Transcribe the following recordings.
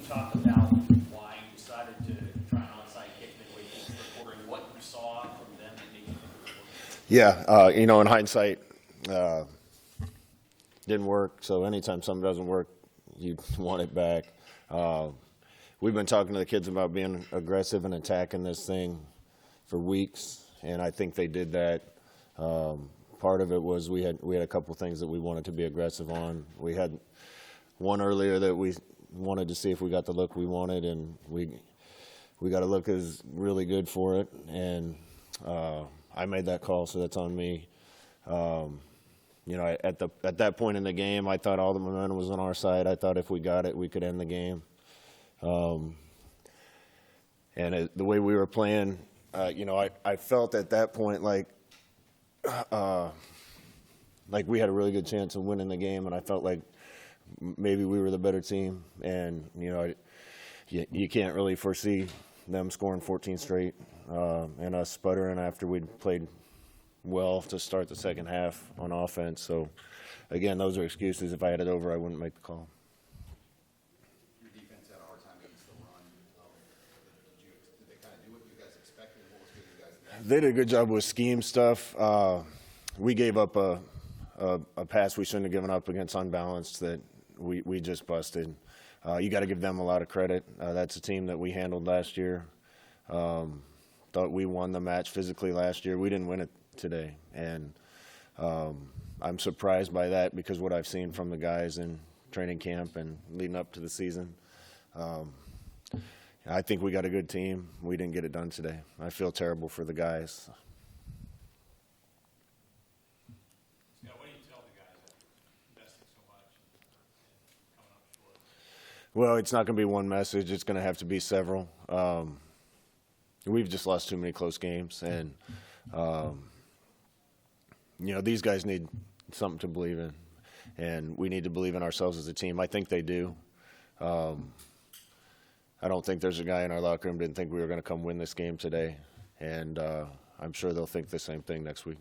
talk about why you decided to try an onside kick midway through the third quarter and what you saw from them that made you think it would work? Yeah, in hindsight, didn't work. So anytime something doesn't work, you want it back. We've been talking to the kids about being aggressive and attacking this thing for weeks, and I think they did that. Part of it was we had a couple things that we wanted to be aggressive on. We had one earlier that we wanted to see if we got the look we wanted, and we got a look that was really good for it, and I made that call, so that's on me. At that point in the game, I thought all the momentum was on our side. I thought if we got it, we could end the game. The way we were playing, I felt at that point like we had a really good chance of winning the game, and I felt like maybe we were the better team. And you can't really foresee them scoring 14 straight and us sputtering after we'd played well to start the second half on offense. So, again, those are excuses. If I had it over, I wouldn't make the call. Your defense had a hard time against the run. Did they kind of do what you guys expected? What was good you guys? They did a good job with scheme stuff. We gave up a pass we shouldn't have given up against Unbalanced that we just busted. You got to give them a lot of credit. That's a team that we handled last year. Thought we won the match physically last year. We didn't win it today, and I'm surprised by that because what I've seen from the guys in training camp and leading up to the season. I think we got a good team. We didn't get it done today. I feel terrible for the guys. Yeah, what do you tell the guys after investing so much and coming up short? Well, it's not going to be one message. It's going to have to be several. We've just lost too many close games, and these guys need something to believe in, and we need to believe in ourselves as a team. I think they do. I don't think there's a guy in our locker room didn't think we were going to come win this game today, and I'm sure they'll think the same thing next week.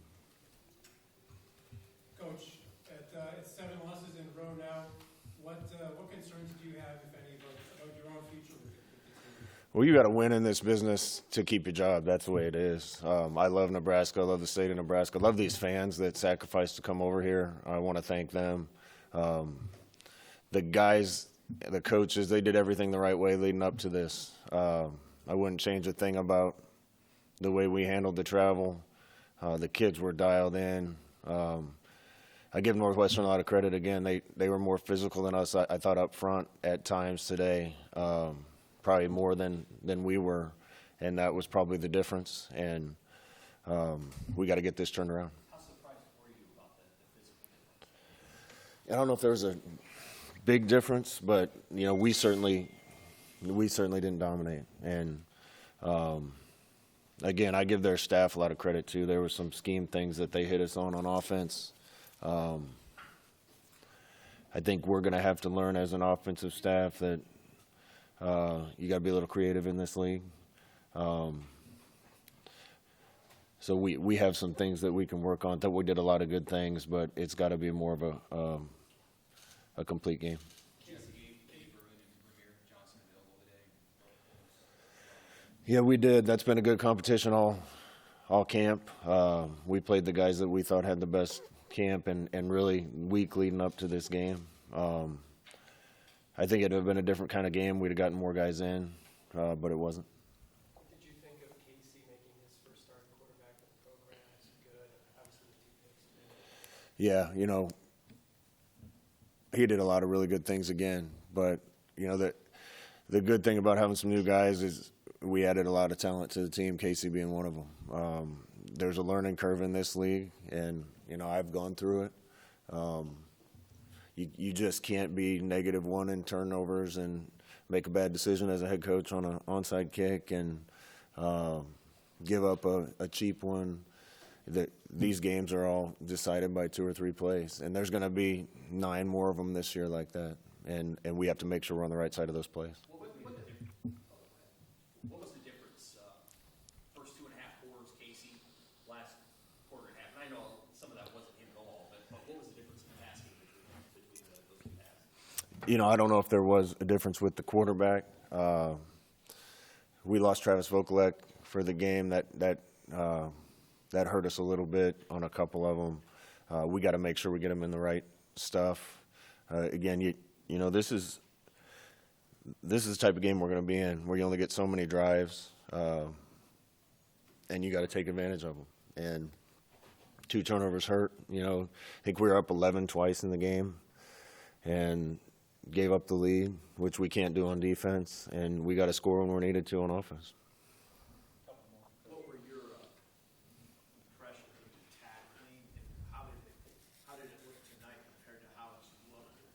Coach, it's 7 losses in a row now. What concerns do you have, if any, about your own future with the team? Well, you got to win in this business to keep your job. That's the way it is. I love Nebraska. I love the state of Nebraska. I love these fans that sacrificed to come over here. I want to thank them. The guys, the coaches, they did everything the right way leading up to this. I wouldn't change a thing about the way we handled the travel. The kids were dialed in. I give Northwestern a lot of credit. Again, they were more physical than us, I thought, up front at times today. Probably more than we were, and that was probably the difference. And we got to get this turned around. How surprised were you about the physical difference? I don't know if there was a big difference, but we certainly didn't dominate. And again, I give their staff a lot of credit too. There were some scheme things that they hit us on offense. I think we're going to have to learn as an offensive staff that you got to be a little creative in this league. So we have some things that we can work on. I thought we did a lot of good things, but it's got to be more of a complete game. Yeah, we did. That's been a good competition all camp. We played the guys that we thought had the best camp and really week leading up to this game. I think it would have been a different kind of game. We'd have gotten more guys in, but it wasn't. What did you think of Casey making his first starting quarterback of the program? It's good. Obviously, the 2 picks. Yeah, he did a lot of really good things again. But, the good thing about having some new guys is we added a lot of talent to the team, Casey being one of them. There's a learning curve in this league, and, I've gone through it. You just can't be -1 in turnovers and make a bad decision as a head coach on an onside kick and give up a cheap one. These games are all decided by 2 or 3 plays, and there's going to be 9 more of them this year like that, and we have to make sure we're on the right side of those plays. What was the difference? First 2.5 quarters, Casey, last quarter and a half. And I know some of that wasn't him at all, but what was the difference in passing between those 2 halves? I don't know if there was a difference with the quarterback. We lost Travis Vokalek for the game. That hurt us a little bit on a couple of them. We got to make sure we get them in the right stuff. Again, this is the type of game we're going to be in, where you only get so many drives, and you got to take advantage of them. And 2 turnovers hurt. I think we were up 11 twice in the game, and gave up the lead, which we can't do on defense, and we got to score when we're needed to on offense. What were your impressions of the tackling, and how did it look tonight compared to how it's looked in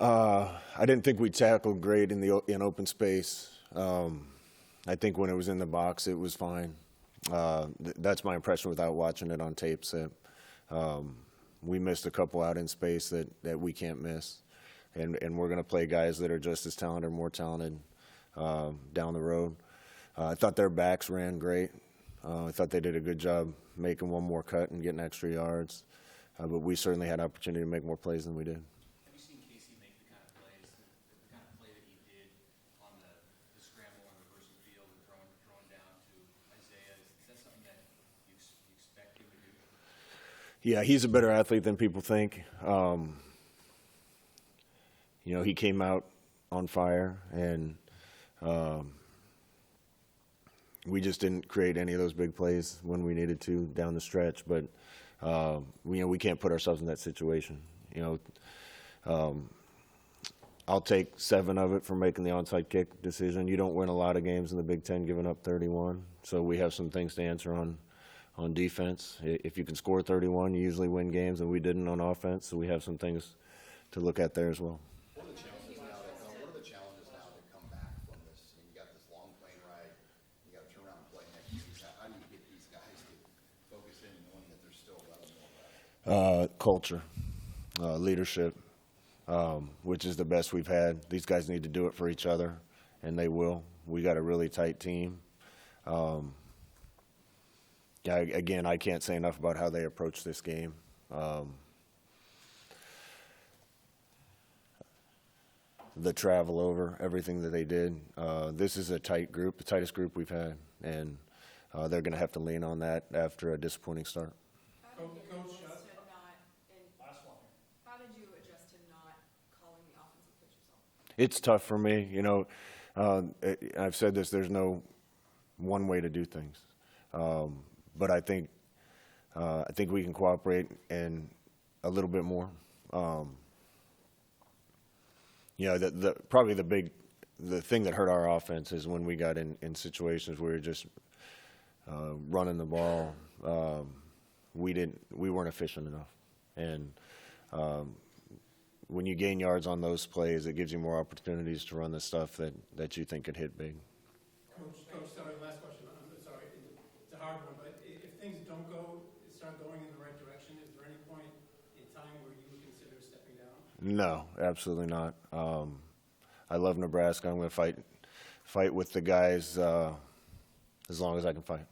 practice? I didn't think we tackled great in open space. I think when it was in the box, it was fine. That's my impression without watching it on tape. So, we missed a couple out in space that we can't miss, and we're going to play guys that are just as talented or more talented down the road. I thought their backs ran great. I thought they did a good job making one more cut and getting extra yards, but we certainly had opportunity to make more plays than we did. Have you seen Casey make the kind of plays, the kind of play that he did on the scramble on the reversing field and throwing down to Isaiah? Is that something that you expect him to do? Yeah, he's a better athlete than people think. He came out on fire, and we just didn't create any of those big plays when we needed to down the stretch. But we can't put ourselves in that situation. I'll take 7 of it for making the onside kick decision. You don't win a lot of games in the Big Ten giving up 31, so we have some things to answer on defense. If you can score 31, you usually win games, and we didn't on offense, so we have some things to look at there as well. What are the challenges now that come back from this? I mean, you got this long plane ride, you got to turn around and play next week. How do you get these guys to focus in knowing that there's still 11 more left? Culture, leadership, which is the best we've had. These guys need to do it for each other, and they will. We got a really tight team. Again, I can't say enough about how they approach this game. The travel over, everything that they did. This is a tight group, the tightest group we've had, and they're going to have to lean on that after a disappointing start. How did you adjust to Last one. how did you adjust to not calling the offensive pitch yourself? It's tough for me. I've said this, there's no one way to do things. But I think we can cooperate and a little bit more. Probably the thing that hurt our offense is when we got in situations where we were just running the ball. We weren't efficient enough, and when you gain yards on those plays, it gives you more opportunities to run the stuff that you think could hit big. Coach, sorry, last question. I'm sorry, it's a hard one, but if things don't start going in the right direction, is there any point in time where you would consider stepping down? No, absolutely not. I love Nebraska. I'm going to fight with the guys as long as I can fight.